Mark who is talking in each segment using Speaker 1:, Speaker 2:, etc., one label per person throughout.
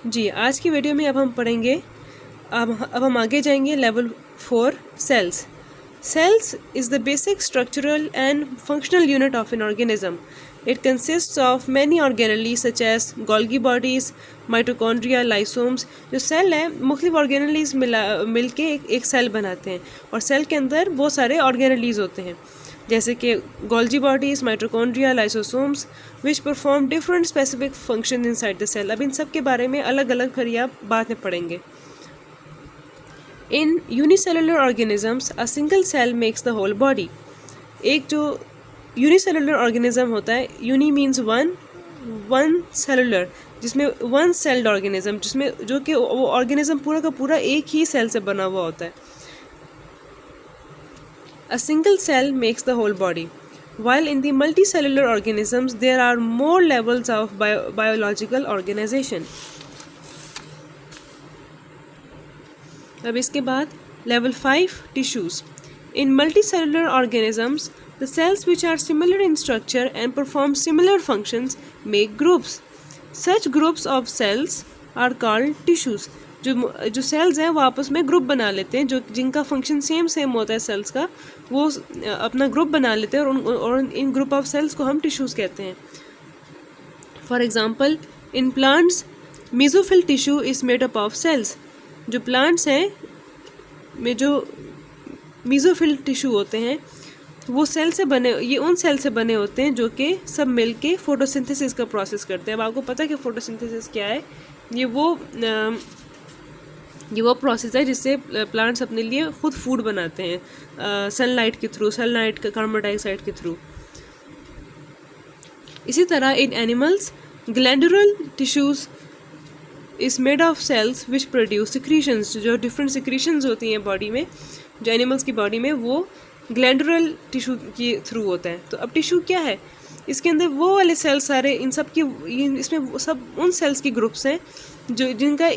Speaker 1: जी, आज की वीडियो में अब हम पढ़ेंगे अब हम आगे जाएंगे level 4 cells. Cells is the basic structural and functional unit of an organism. It consists of many organelles such as Golgi bodies, mitochondria, lysosomes. जो सेल है मुख्तलिफ ऑर्गेनलीज मिल के एक सेल बनाते हैं और सेल के अंदर बहुत सारे ऑर्गेनलीज होते हैं जैसे कि Golgi bodies, mitochondria, lysosomes which perform different specific function inside the cell. अब इन सब के बारे में अलग अलग फिर आप बाद में पढ़ेंगे। In unicellular organisms a single cell makes the whole body. एक जो यूनिसेलुलर ऑर्गेनिज्म होता है, यूनी मीन्स वन सेलुलर, जिसमें वन सेल्ड ऑर्गेनिज्म, जिसमें जो कि वो ऑर्गेनिज्म पूरा का पूरा एक ही सेल से बना हुआ होता है। A single cell makes the whole body. While in the multicellular organisms there are more levels of biological organization. अब इसके बाद level 5 tissues. In multicellular organisms, the cells which are similar in structure and perform similar functions make groups. Such groups of cells are called tissues. जो sales हैं वो आपस में group बना लेते हैं, जो जिनका फंक्शन सेम होता है सेल्स का, वो अपना ग्रुप बना लेते हैं और इन ग्रुप ऑफ सेल्स को हम टिश्यूज़ कहते हैं। For example in plants mesophyll tissue is made up of cells. जो प्लांट्स हैं में जो मेसोफिल टिश्यू होते हैं वो सेल से बने, ये उन सेल से बने होते हैं जो कि सब मिल के फोटोसिंथेसिस का प्रोसेस करते हैं। अब आपको पता है कि फोटोसिंथेसिस क्या है। ये वो प्रोसेस है जिससे प्लांट्स अपने लिए खुद फूड बनाते हैं सनलाइट के थ्रू, सनलाइट का कार्बन डाइऑक्साइड के थ्रू। इसी तरह in animals glandular tissues is made of cells which produce secretions. जो डिफरेंट सिक्रीशंस होती हैं बॉडी में, जो एनिमल्स की बॉडी में, वो ग्लैंडुलर टिश्यू के थ्रू होता है। तो अब टिश्यू क्या है? इसके अंदर वो वाले सेल्स सारे, इन सब की, इसमें सब उन सेल्स की ग्रुप्स हैं जो जिनका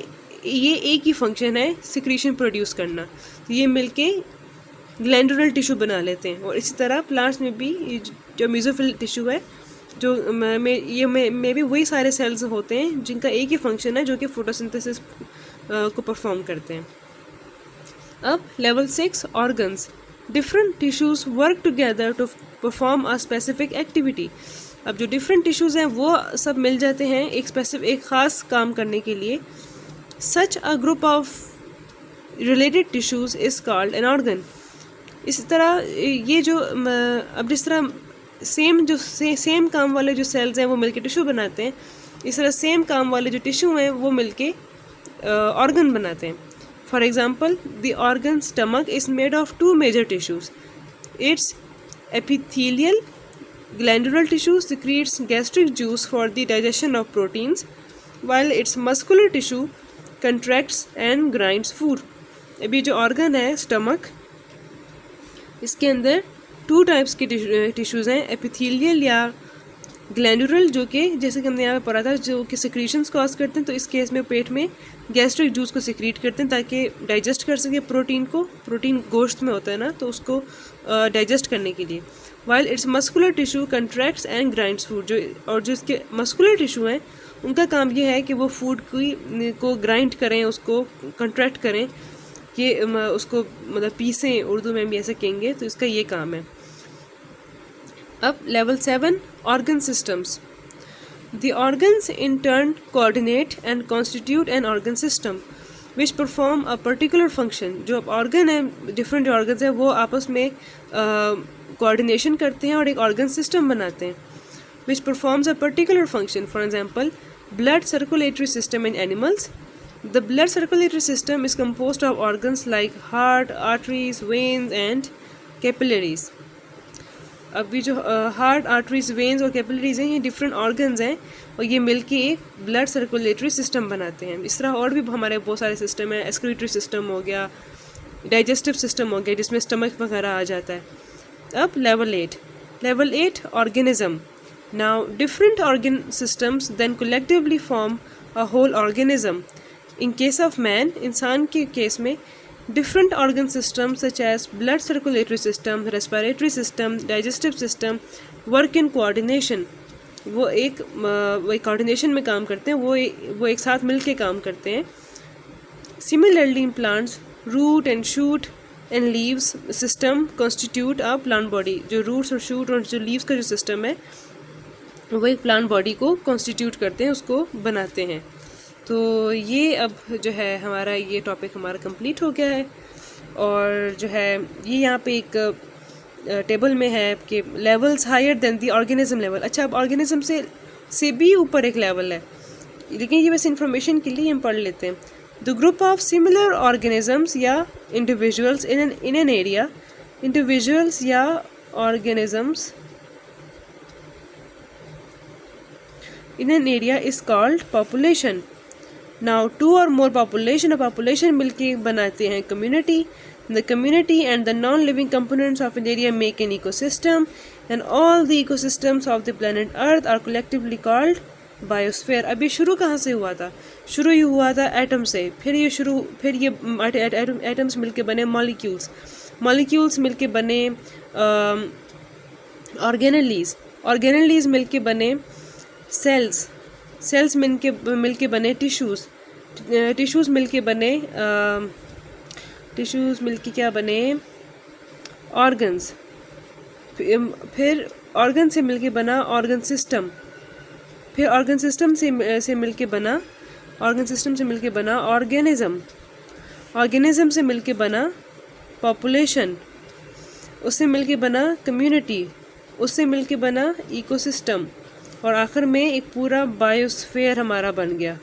Speaker 1: ये एक ही फंक्शन है सिक्रीशन प्रोड्यूस करना। तो ये मिलके ग्लैंडुलर टिश्यू बना लेते हैं। और इसी तरह प्लांट्स में भी जो मेसोफिल टिश्यू है, जो में भी वही सारे सेल्स होते हैं जिनका एक ही फंक्शन है, जो कि फोटोसिंथेसिस को परफॉर्म करते हैं। अब level 6 organs. Different tissues work together to perform a specific activity. अब जो डिफरेंट टिश्यूज़ हैं वो सब मिल जाते हैं एक ख़ास काम करने के लिए। Such a group of related tissues is called an organ. इसी तरह ये जो अब जिस तरह सेम काम वाले जो सेल्स हैं वो मिलके टिश्यू बनाते हैं, इस तरह सेम काम वाले जो टिश्यू हैं वो मिलके ऑर्गन बनाते हैं। For example the organ stomach is made of 2 major tissues. It's epithelial glandular tissue secretes gastric juice for the digestion of proteins, while its muscular tissue contracts and grinds food. अभी जो organ है stomach, इसके अंदर 2 types के tissues हैं, epithelial या glandular, जो कि जैसे कि हमने यहाँ पे पढ़ा था, जो कि सिक्रीशंस कॉज करते हैं। तो इस केस में पेट में गैस्ट्रिक जूस को सिक्रीट करते हैं ताकि डाइजेस्ट कर सके प्रोटीन को। प्रोटीन गोश्त में होता है ना, तो उसको डाइजेस्ट करने के लिए। While it's muscular tissue contracts and grinds food. जो इसके मस्कुलर टिश्यू हैं उनका काम ये है कि वो फूड को ग्राइंड करें, उसको कंट्रैक्ट करें, ये उसको मतलब पीसें, उर्दू में भी ऐसे कहेंगे। तो इसका ये काम है। अब level 7 organ systems. The organs in turn coordinate and constitute an organ system which perform a particular function. जो ऑर्गन है, डिफरेंट ऑर्गन्स हैं, वो आपस में कोऑर्डिनेशन करते हैं और एक ऑर्गन सिस्टम बनाते हैं विच performs a particular function. For example blood circulatory system in animals. The blood circulatory system is composed of organs like heart, arteries, veins and capillaries. अभी जो हार्ट, आर्टरीज, वेन्स और capillaries हैं, ये different organs हैं और ये मिलके एक ब्लड सर्कुलेटरी सिस्टम बनाते हैं। इस तरह और भी हमारे बहुत सारे सिस्टम हैं। एक्सक्रीटरी सिस्टम हो गया, डाइजेस्टिव सिस्टम हो गया, जिसमें स्टमक वगैरह आ जाता है। अब level 8 organism. Now, different organ systems then collectively form a whole organism. In case of man, इंसान के केस में different organ systems such as blood circulatory system, respiratory system, digestive system work in coordination. वो एक coordination में काम करते हैं, वो एक साथ मिल के काम करते हैं। Similarly in plants root and shoot and leaves system constitute a plant body. जो रूट्स और शूट और जो लीव्स का जो सिस्टम है वो एक प्लांट बॉडी को कॉन्स्टिट्यूट करते हैं, उसको बनाते हैं। तो ये अब जो है हमारा ये टॉपिक हमारा कंप्लीट हो गया है। और जो है ये यहाँ पे एक टेबल में है कि levels higher than the organism level. अच्छा, अब ऑर्गेनिज्म से भी ऊपर एक लेवल है, लेकिन ये वैसे इंफॉर्मेशन के लिए हम पढ़ लेते हैं। The group of similar organisms या individuals in an area, individuals या organisms in an area is called population. Now two or more population मिलके बनाते हैं community. The community and the non-living components of an area make an ecosystem, and all the ecosystems of the planet Earth are collectively called biosphere. अब ये शुरू कहाँ से हुआ था? शुरू ये हुआ था एटम से, फिर ये एटम्स मिलके बने मॉलिक्यूल्स मिलके बने ऑर्गेनेलीज मिलके बने सेल्स मिलके बने टिश्यूज़ मिलके बने क्या बने ऑर्गन्स, फिर ऑर्गन से मिलके बना ऑर्गन सिस्टम, फिर ऑर्गन सिस्टम से मिलके बना ऑर्गेनिज्म से मिलके बना पॉपुलेशन, उससे मिलके बना कम्युनिटी, उससे मिलके बना इकोसिस्टम, और आखिर में एक पूरा बायोस्फीयर हमारा बन गया।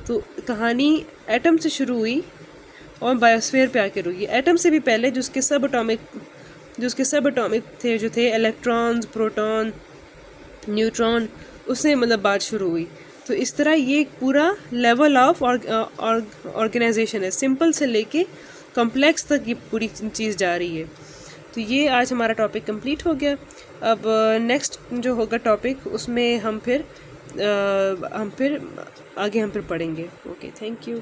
Speaker 1: तो कहानी एटम से शुरू हुई और बायोस्फीयर पे आके रुकी। एटम से भी पहले जो उसके सब एटॉमिक थे, जो थे इलेक्ट्रॉन्स, प्रोटॉन, न्यूट्रॉन, उससे मतलब बात शुरू हुई। तो इस तरह ये एक पूरा लेवल ऑफ ऑर्गेनाइजेशन है, सिंपल से लेके कॉम्प्लेक्स तक ये पूरी चीज़ जा रही है। तो ये आज हमारा टॉपिक कंप्लीट हो गया। अब नेक्स्ट जो होगा टॉपिक, उसमें हम फिर आगे पढ़ेंगे। Okay, thank you.